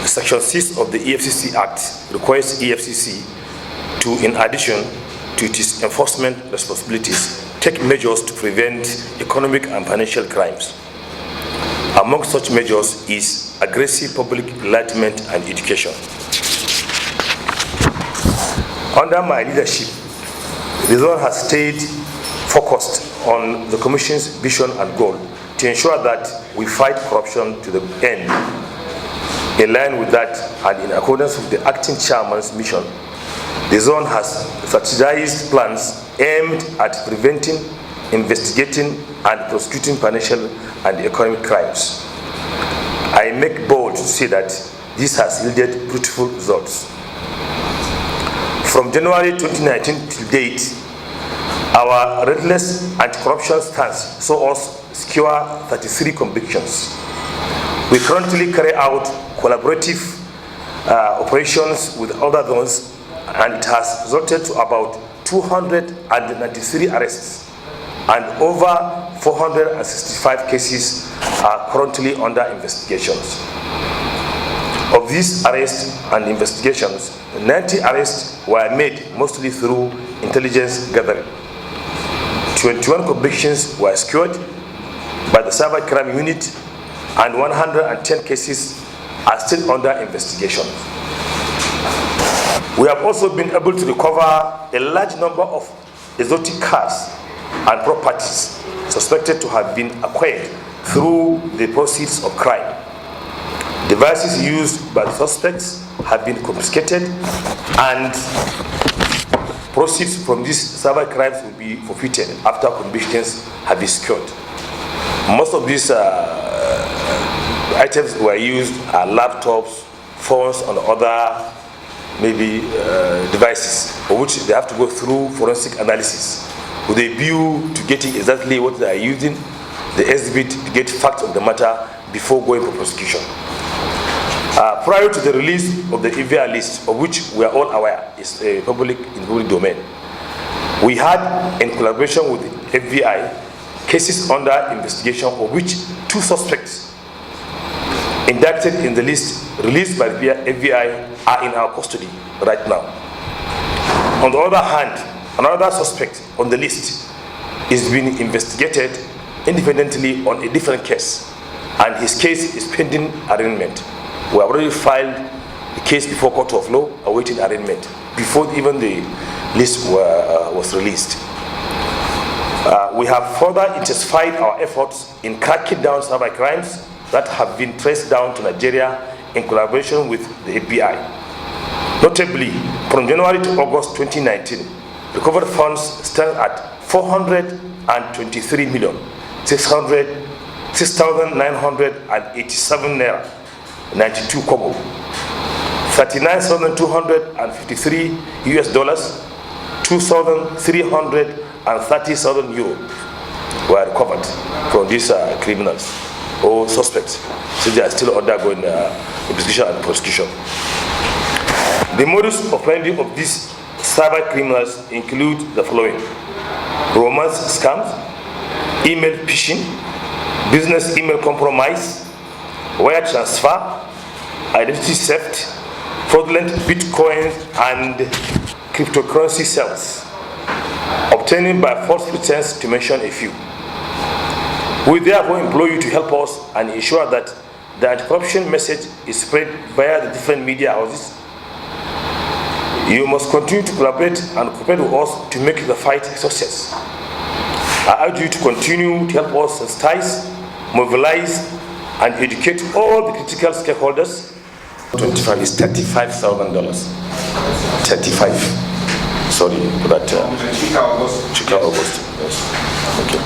Section 6 of the EFCC Act requires EFCC to, in addition to its enforcement responsibilities, take measures to prevent economic and financial crimes. Among such measures is aggressive public enlightenment and education. Under my leadership, the zone has stayed focused on the Commission's vision and goal to ensure that we fight corruption to the end. In line with that, and in accordance with the acting chairman's mission, the zone has strategized plans aimed at preventing, investigating, and prosecuting financial and economic crimes. I make bold to say that this has yielded fruitful results. From January 2019 to date, our relentless anti-corruption stance saw us secure 33 convictions. We currently carry out collaborative operations with other zones, and it has resulted to about 293 arrests, and over 465 cases are currently under investigations. Of these arrests and investigations, 90 arrests were made mostly through intelligence gathering. 21 convictions were secured by the cyber crime unit, and 110 cases are still under investigation. We have also been able to recover a large number of exotic cars and properties suspected to have been acquired through the proceeds of crime. Devices used by the suspects have been confiscated, and proceeds from these cyber crimes will be forfeited after convictions have been secured. Most of these items were used are laptops, phones, and other devices for which they have to go through forensic analysis with a view to getting exactly what they are using, the exhibit, to get facts of the matter before going for prosecution. Prior to the release of the FBI list, of which we are all aware is in public domain, we had, in collaboration with the FBI, cases under investigation of which 2 suspects indicted in the list released by the FBI are in our custody right now. On the other hand, another suspect on the list is being investigated independently on a different case, and his case is pending arraignment. We have already filed the case before court of law awaiting arraignment before even the list was released. We have further intensified our efforts in cracking down cyber crimes that have been traced down to Nigeria in collaboration with the FBI. Notably, from January to August 2019, recovered funds stand at 423,600,987 naira, 92 kobo, $39,253 US, 2,330,000 euro were recovered from these criminals or suspects, so they are still undergoing investigation and prosecution. The modus operandi of these cyber criminals include the following: romance scams, email phishing, business email compromise, wire transfer, identity theft, fraudulent bitcoins and cryptocurrency sales, obtaining by false pretense, to mention a few. We therefore implore you to help us and ensure that the anti-corruption message is spread via the different media houses. You must continue to collaborate and cooperate with us to make the fight a success. I urge you to continue to help us sensitize, mobilize, and educate all the critical stakeholders. 25 is $35,000. 35. Sorry for that. Chicago August. Yes. Okay.